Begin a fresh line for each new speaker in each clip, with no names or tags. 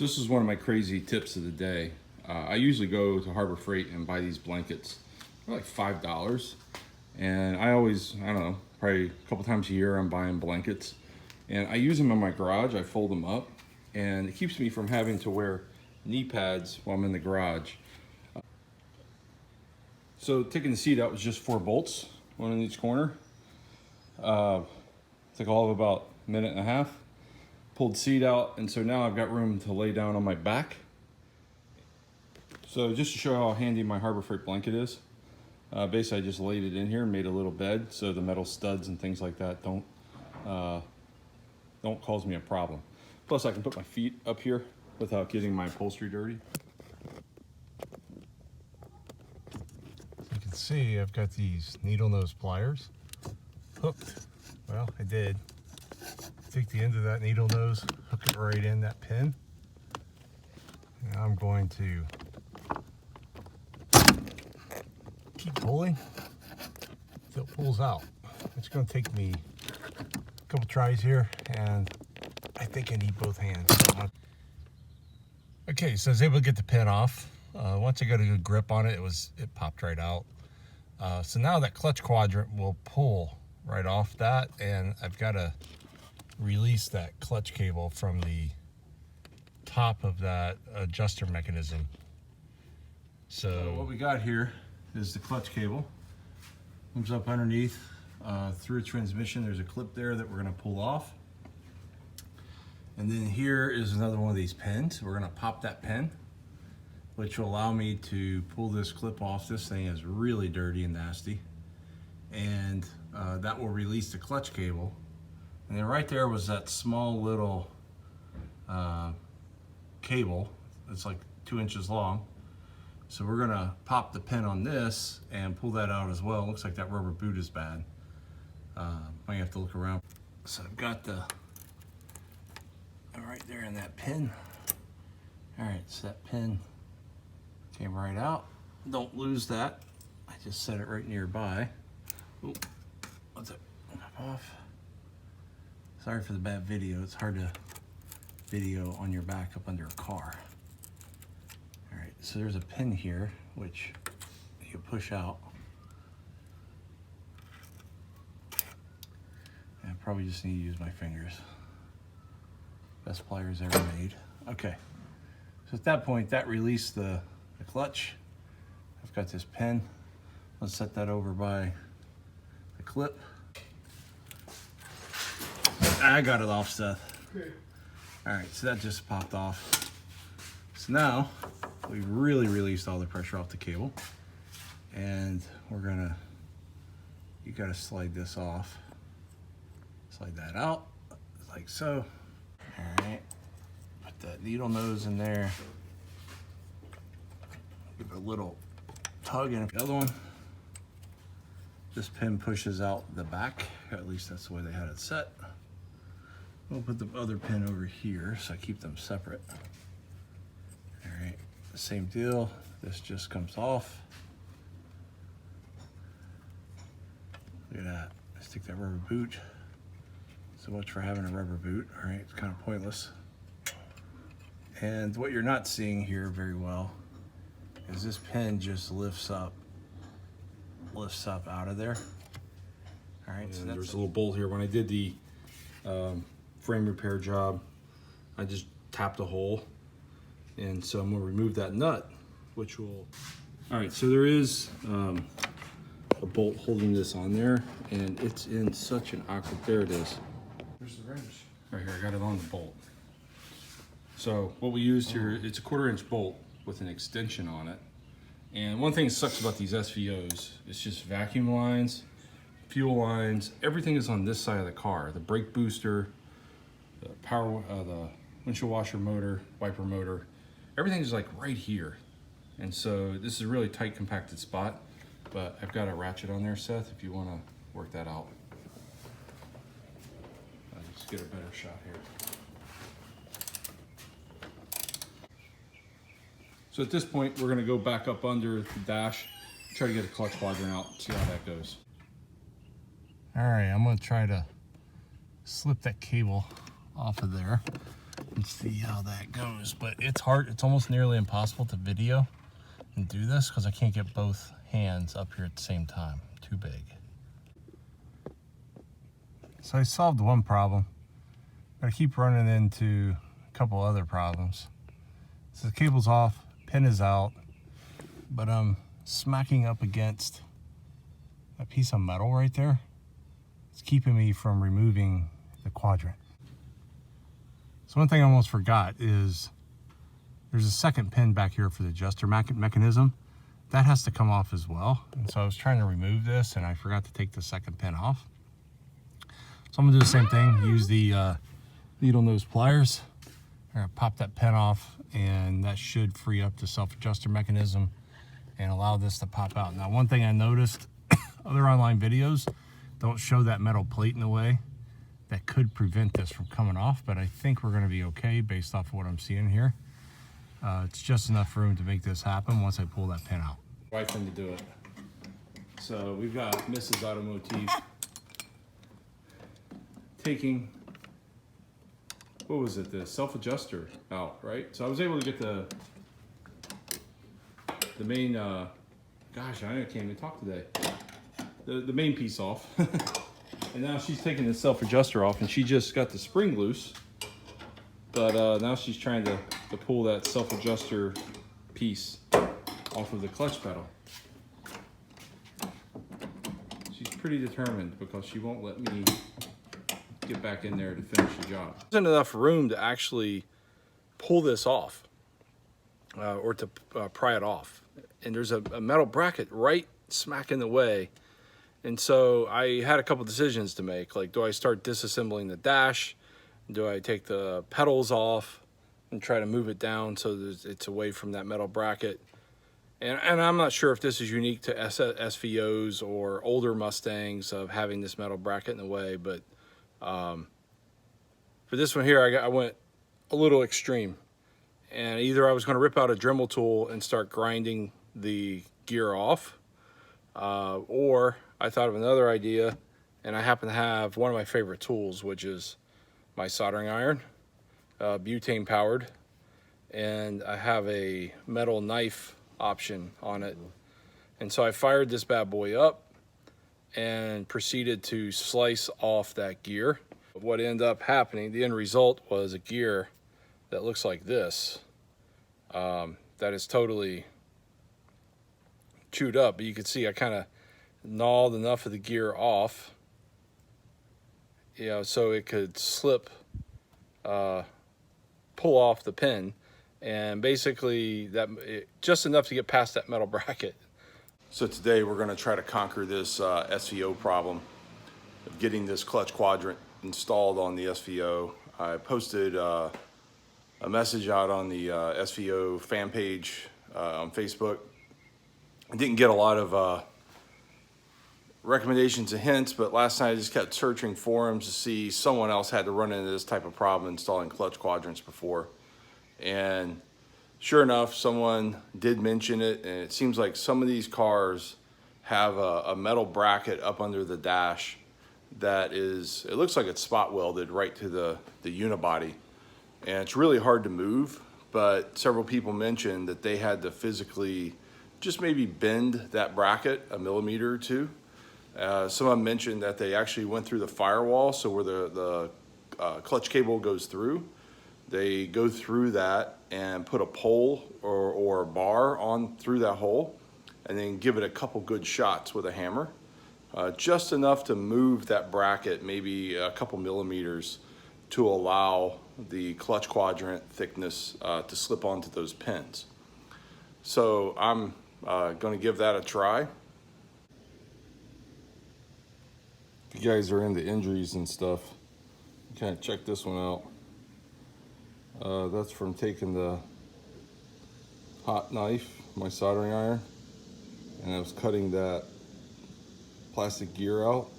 So this is one of my crazy tips of the day. I usually go to Harbor Freight and buy these blankets. They're like $5. And I always, I don't know, probably a couple times a year I'm buying blankets. And I use them in my garage, I fold them up. And it keeps me from having to wear knee pads while I'm in the garage. So taking the seat out was just 4 bolts, one in each corner. Took all of about a minute and a half. Pulled the seat out, and so now I've got room to lay down on my back. So just to show how handy my Harbor Freight blanket is, basically I just laid it in here and made a little bed so the metal studs and things like that don't cause me a problem. Plus I can put my feet up here without getting my upholstery dirty.
You can see I've got these needle nose pliers hooked. Well, I did. Take the end of that needle nose, hook it right in that pin. And I'm going to keep pulling until it pulls out. It's going to take me a couple tries here, and I think I need both hands. Okay, so I was able to get the pin off. Once I got a good grip on it, it popped right out. So now that clutch quadrant will pull right off that, and I've got to release that clutch cable from the top of that adjuster mechanism. So what we got here is the clutch cable. Comes up underneath through a transmission. There's a clip there that we're going to pull off. And then here is another one of these pins. We're going to pop that pin, which will allow me to pull this clip off. This thing is really dirty and nasty. And that will release the clutch cable. And then right there was that small little cable. It's like 2 inches long. So we're gonna pop the pin on this and pull that out as well. It looks like that rubber boot is bad. Might have to look around. So I've got the right there in that pin. All right, so that pin came right out. Don't lose that. I just set it right nearby. Ooh, what's it? Pop off. Sorry for the bad video. It's hard to video on your back up under a car. All right, so there's a pin here, which you push out. And I probably just need to use my fingers. Best pliers ever made. Okay, so at that point, that released the clutch. I've got this pin. Let's set that over by the clip. I got it off, Seth. Okay. All right, so that just popped off. So now we've really released all the pressure off the cable, and you gotta slide this off. Slide that out, like so. All right, put that needle nose in there. Give it a little tug in the other one. This pin pushes out the back, at least that's the way they had it set. We'll put the other pin over here so I keep them separate. All right, same deal. This just comes off. Look at that. I stick that rubber boot. So much for having a rubber boot. All right, it's kind of pointless. And what you're not seeing here very well is this pin just lifts up out of there. All right, so there's a little bolt here. When I did the frame repair job, I just tapped a hole, and so I'm going to remove that nut, which will... All right, so there is a bolt holding this on there, and it's in such an awkward... There it is. Where's the wrench? Right here, I got it on the bolt. So what we used here, it's a 1/4 inch bolt with an extension on it. And one thing that sucks about these SVOs, it's just vacuum lines, fuel lines, everything is on this side of the car. The brake booster, the power, the windshield washer motor, wiper motor, everything is like right here. And so this is a really tight, compacted spot, but I've got a ratchet on there, Seth, if you want to work that out. I'll just get a better shot here. So at this point, we're gonna go back up under the dash, try to get a clutch quadrant out, see how that goes. All right, I'm gonna try to slip that cable off of there. and see how that goes. But it's hard, it's almost nearly impossible to video and do this because I can't get both hands up here at the same time. Too big. So I solved one problem, but I keep running into a couple other problems. So the cable's off, pin is out, but I'm smacking up against a piece of metal right there. It's keeping me from removing the quadrant. So one thing I almost forgot is there's a second pin back here for the adjuster mechanism. That has to come off as well. And so I was trying to remove this and I forgot to take the second pin off. So I'm gonna do the same thing, use the needle nose pliers. I'm gonna pop that pin off and that should free up the self-adjuster mechanism and allow this to pop out. Now, one thing I noticed, other online videos don't show that metal plate in the way. That could prevent this from coming off, but I think we're gonna be okay based off of what I'm seeing here. It's just enough room to make this happen once I pull that pin out.
Right thing to do it. So we've got Mrs. Automotive taking, what was it, the self-adjuster out, right? So I was able to get the main, gosh, I can't even talk today. The main piece off. And now she's taking the self-adjuster off and she just got the spring loose. But now she's trying to pull that self-adjuster piece off of the clutch pedal. She's pretty determined because she won't let me get back in there to finish the job. There isn't enough room to actually pull this off or to pry it off. And there's a metal bracket right smack in the way. And so I had a couple decisions to make. Like, do I start disassembling the dash? Do I take the pedals off and try to move it down so that it's away from that metal bracket? And I'm not sure if this is unique to SVOs or older Mustangs of having this metal bracket in the way, but for this one here, I went a little extreme. And either I was going to rip out a Dremel tool and start grinding the gear off, or I thought of another idea, and I happen to have one of my favorite tools, which is my soldering iron, butane powered, and I have a metal knife option on it. And so I fired this bad boy up and proceeded to slice off that gear. What ended up happening, the end result was a gear that looks like this, that is totally chewed up, but you can see I kind of gnawed enough of the gear off, you know, so it could slip, pull off the pin, and basically just enough to get past that metal bracket. So today we're going to try to conquer this SVO problem of getting this clutch quadrant installed on the SVO. I posted a message out on the SVO fan page on Facebook. I didn't get a lot of recommendations and hints, but last night I just kept searching forums to see someone else had to run into this type of problem installing clutch quadrants before. And sure enough, someone did mention it, and it seems like some of these cars have a metal bracket up under the dash that is, it looks like it's spot welded right to the unibody. And it's really hard to move, but several people mentioned that they had to physically just maybe bend that bracket a millimeter or two. Someone mentioned that they actually went through the firewall, so where the clutch cable goes through, they go through that and put a pole or a bar on through that hole, and then give it a couple good shots with a hammer, just enough to move that bracket maybe a couple millimeters to allow the clutch quadrant thickness to slip onto those pins. So I'm going to give that a try. If you guys are into injuries and stuff, kind of check this one out. That's from taking the hot knife, my soldering iron, and I was cutting that plastic gear out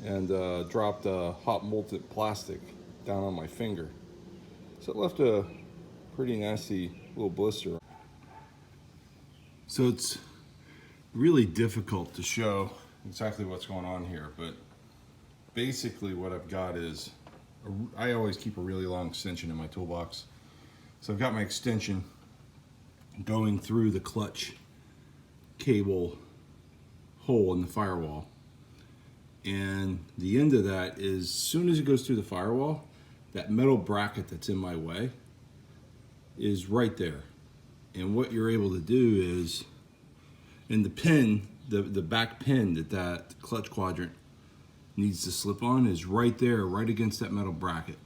and dropped a hot molten plastic down on my finger. So it left a pretty nasty little blister. So it's really difficult to show exactly what's going on here, but basically what I've got is I always keep a really long extension in my toolbox. So I've got my extension going through the clutch cable hole in the firewall. And the end of that is, as soon as it goes through the firewall, that metal bracket that's in my way is right there. And what you're able to do is, and the pin, the back pin that clutch quadrant needs to slip on is right there, right against that metal bracket.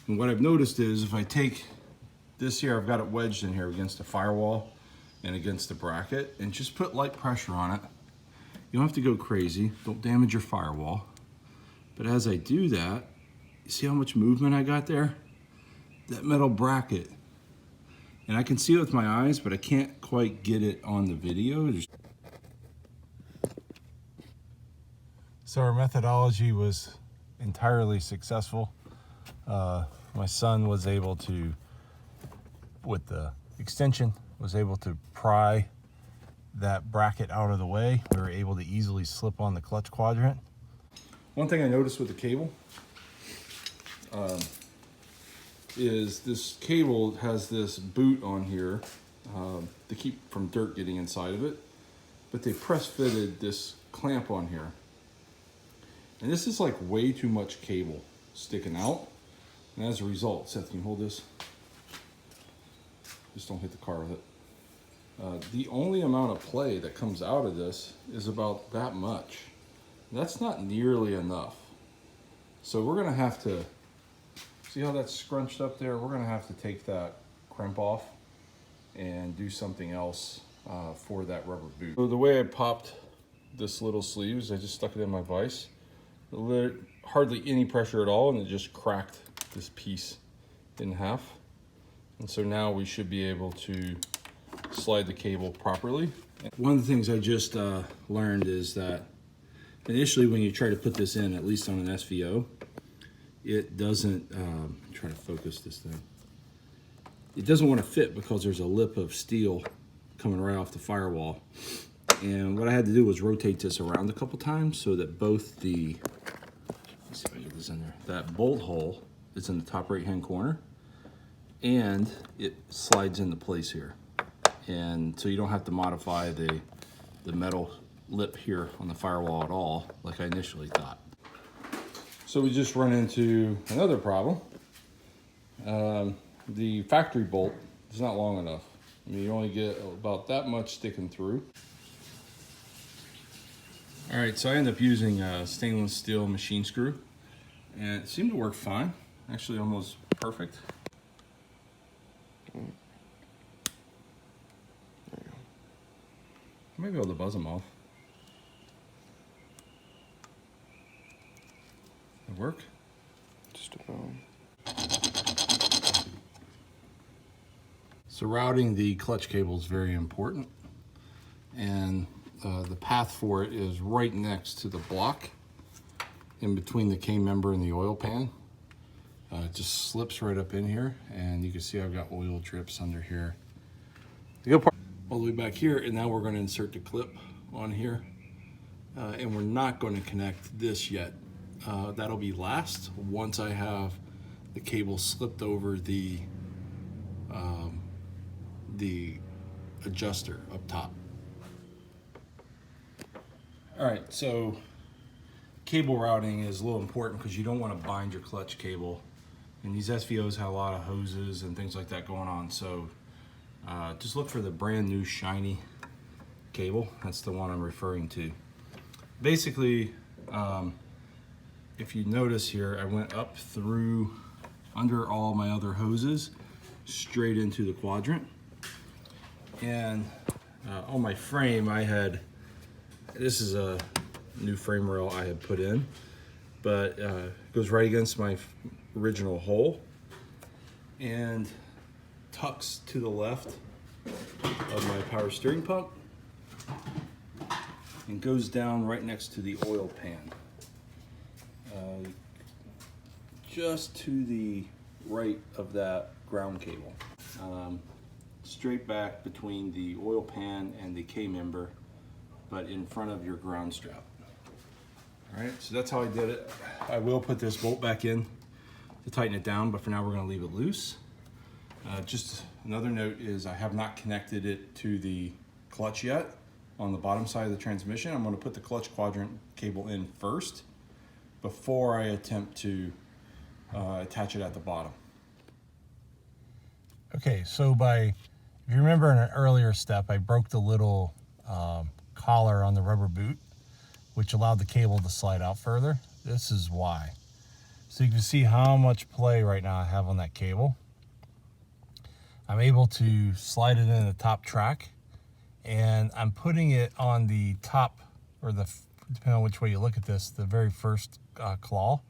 And what I've noticed is if I take this here, I've got it wedged in here against the firewall and against the bracket, and just put light pressure on it. You don't have to go crazy, don't damage your firewall. But as I do that, you see how much movement I got there? That metal bracket. And I can see it with my eyes, but I can't quite get it on the video. So our methodology was entirely successful. My son was able to, with the extension, was able to pry that bracket out of the way. We were able to easily slip on the clutch quadrant. One thing I noticed with the cable is this cable has this boot on here to keep from dirt getting inside of it, but they press fitted this clamp on here. And this is like way too much cable sticking out. And as a result, Seth, can you hold this? Just don't hit the car with it. The only amount of play that comes out of this is about that much. That's not nearly enough. So we're gonna have to, see how that's scrunched up there? We're gonna have to take that crimp off and do something else for that rubber boot. So the way I popped this little sleeve is I just stuck it in my vise. Hardly any pressure at all, and it just cracked this piece in half. And so now we should be able to slide the cable properly. One of the things I just learned is that initially when you try to put this in, at least on an SVO, it doesn't, try to focus this thing. It doesn't want to fit because there's a lip of steel coming right off the firewall. And what I had to do was rotate this around a couple times so that both the, let's see if I get this in there, that bolt hole is in the top right hand corner and it slides into place here. And so you don't have to modify the metal lip here on the firewall at all, like I initially thought. So we just run into another problem. The factory bolt is not long enough. I mean, you only get about that much sticking through. All right, so I ended up using a stainless steel machine screw, and it seemed to work fine. Actually, almost perfect. I might be able to buzz them off. It work?
Just about.
So routing the clutch cable is very important, and the path for it is right next to the block in between the K member and the oil pan. It just slips right up in here, and you can see I've got oil drips under here. The good part, all the way back here, and now we're going to insert the clip on here, and we're not going to connect this yet. That'll be last once I have the cable slipped over the adjuster up top. All right, so cable routing is a little important because you don't want to bind your clutch cable. And these SVOs have a lot of hoses and things like that going on. So just look for the brand new shiny cable. That's the one I'm referring to. Basically, if you notice here, I went up through under all my other hoses straight into the quadrant. And on my frame, I had, this is a new frame rail I had put in, but it goes right against my original hole and tucks to the left of my power steering pump and goes down right next to the oil pan. Just to the right of that ground cable. Straight back between the oil pan and the K member, but in front of your ground strap. All right, so that's how I did it. I will put this bolt back in
to tighten it down, but for now we're gonna leave it loose. Just another note is I have not connected it to the clutch yet on the bottom side of the transmission. I'm gonna put the clutch quadrant cable in first before I attempt to attach it at the bottom.
Okay, so if you remember in an earlier step, I broke the little collar on the rubber boot, which allowed the cable to slide out further. This is why. So you can see how much play right now I have on that cable. I'm able to slide it in the top track, and I'm putting it on the top, or depending on which way you look at this, the very first claw,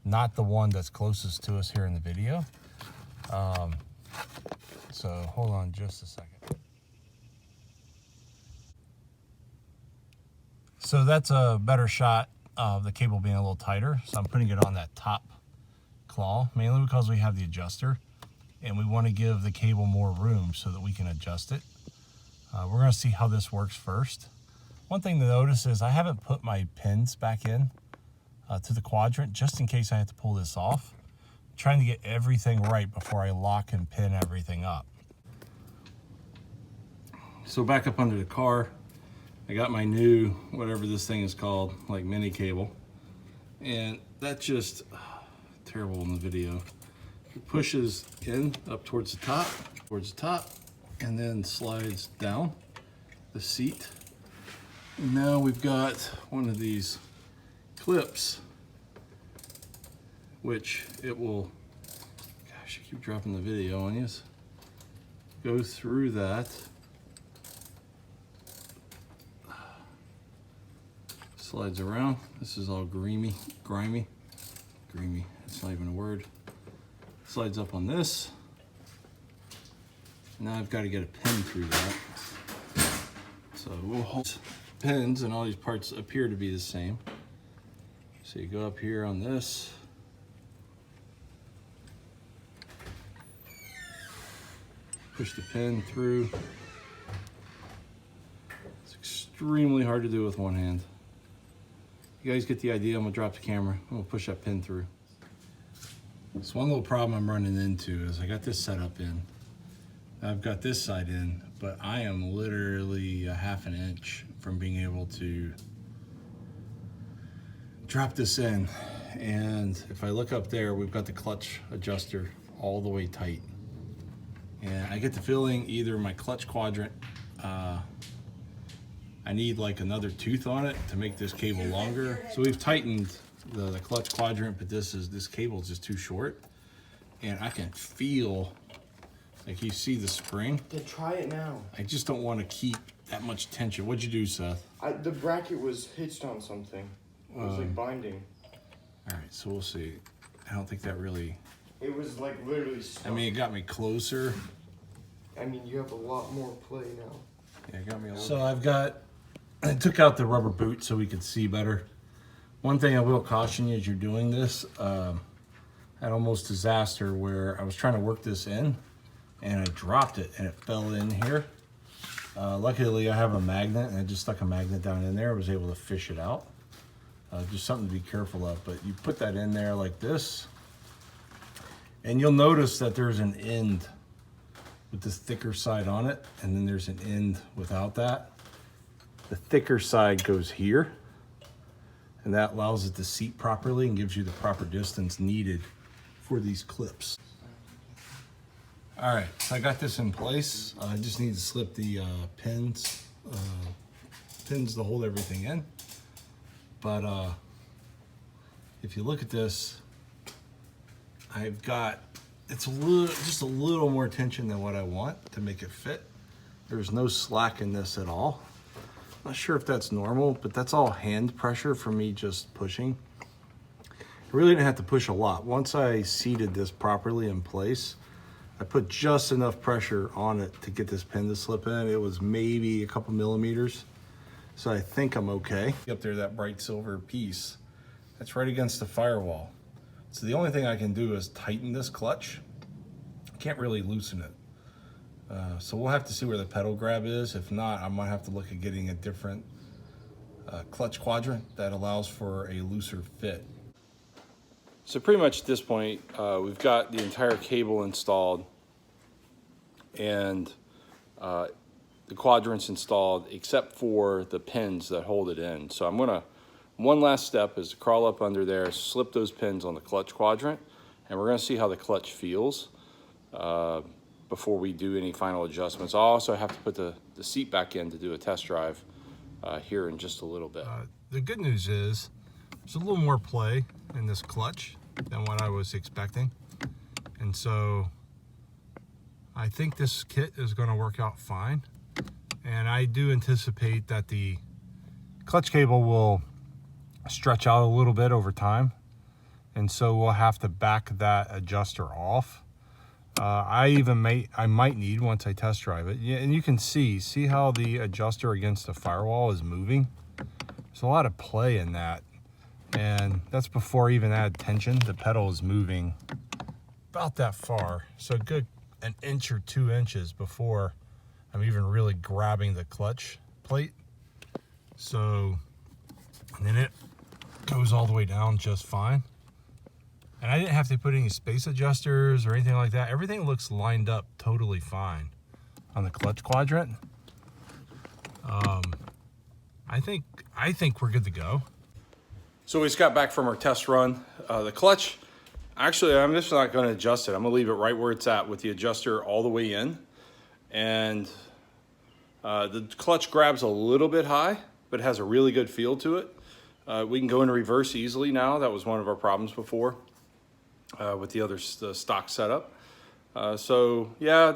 not the one that's closest to us here in the video. So hold on just a second. So that's a better shot of the cable being a little tighter. So I'm putting it on that top claw, mainly because we have the adjuster and we want to give the cable more room so that we can adjust it. We're going to see how this works first. One thing to notice is I haven't put my pins back in to the quadrant just in case I have to pull this off. I'm trying to get everything right before I lock and pin everything up.
So back up under the car, I got my new, whatever this thing is called, like mini cable. And that just, terrible in the video. It pushes in up towards the top, and then slides down the seat. And now we've got one of these clips, which it will, gosh, I keep dropping the video on you. Go through that. Slides around. This is all grimy. It's not even a word. Slides up on this. Now I've got to get a pin through that. So we'll hold pins, and all these parts appear to be the same. So you go up here on this. Push the pin through. It's extremely hard to do with one hand. You guys get the idea. I'm gonna drop the camera. I'm gonna push that pin through. So one little problem I'm running into is I got this set up in. I've got this side in, but I am literally a half an inch from being able to drop this in. And if I look up there, we've got the clutch adjuster all the way tight. And I get the feeling either my clutch quadrant, I need like another tooth on it to make this cable longer. So we've tightened the clutch quadrant, but this cable is just too short. And I can feel, like you see the spring.
Yeah, try it now.
I just don't want to keep that much tension. What'd you do, Seth?
The bracket was hitched on something. It was like binding.
All right, so we'll see. I don't think that really...
It was like literally stuck.
I mean, it got me closer.
I mean, you have a lot more play now.
Yeah, it got me a little... So I took out the rubber boot so we could see better. One thing I will caution you as you're doing this, I had almost disaster where I was trying to work this in and I dropped it and it fell in here. Luckily I have a magnet and I just stuck a magnet down in there. I was able to fish it out. Just something to be careful of, but you put that in there like this and you'll notice that there's an end with this thicker side on it and then there's an end without that. The thicker side goes here, and that allows it to seat properly and gives you the proper distance needed for these clips. All right, so I got this in place. I just need to slip the pins to hold everything in. But if you look at this, I've got, it's just a little more tension than what I want to make it fit. There's no slack in this at all. Not sure if that's normal, but that's all hand pressure for me just pushing. I really didn't have to push a lot. Once I seated this properly in place, I put just enough pressure on it to get this pin to slip in. It was maybe a couple millimeters. So I think I'm okay. Up there, that bright silver piece, that's right against the firewall. So the only thing I can do is tighten this clutch. I can't really loosen it. So we'll have to see where the pedal grab is. If not, I might have to look at getting a different clutch quadrant that allows for a looser fit. So pretty much at this point, we've got the entire cable installed and the quadrants installed except for the pins that hold it in. So I'm gonna, one last step is to crawl up under there, slip those pins on the clutch quadrant, and we're gonna see how the clutch feels before we do any final adjustments. I'll also have to put the seat back in to do a test drive here in just a little bit.
The good news is there's a little more play in this clutch than what I was expecting. And so I think this kit is going to work out fine. And I do anticipate that the clutch cable will stretch out a little bit over time. And so we'll have to back that adjuster off. I might need, once I test drive it. Yeah, and you can see how the adjuster against the firewall is moving. There's a lot of play in that. And that's before I even add tension. The pedal is moving about that far. So a good an inch or 2 inches before I'm even really grabbing the clutch plate. So, and then it goes all the way down just fine. And I didn't have to put any space adjusters or anything like that. Everything looks lined up totally fine on the clutch quadrant. I think we're good to go.
So we just got back from our test run. The clutch, actually, I'm just not going to adjust it. I'm going to leave it right where it's at with the adjuster all the way in. And the clutch grabs a little bit high, but it has a really good feel to it. We can go into reverse easily now. That was one of our problems before with the stock setup. So yeah,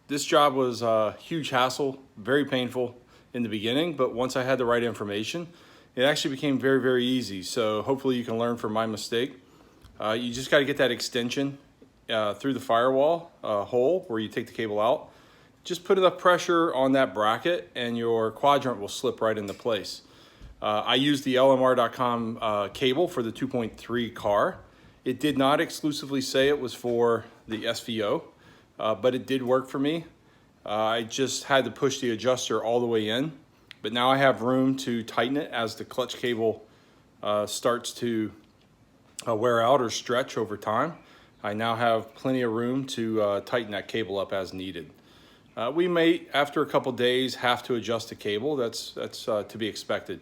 this job was a huge hassle, very painful in the beginning, but once I had the right information, it actually became very, very easy. So hopefully you can learn from my mistake. You just got to get that extension through the firewall hole where you take the cable out. Just put enough pressure on that bracket and your quadrant will slip right into place. I used the LMR.com cable for the 2.3 car. It did not exclusively say it was for the SVO, but it did work for me. I just had to push the adjuster all the way in, but now I have room to tighten it as the clutch cable starts to wear out or stretch over time. I now have plenty of room to tighten that cable up as needed. We may, after a couple days, have to adjust the cable. That's to be expected.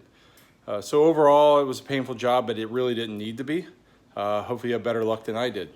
So overall, it was a painful job, but it really didn't need to be. Hopefully you have better luck than I did.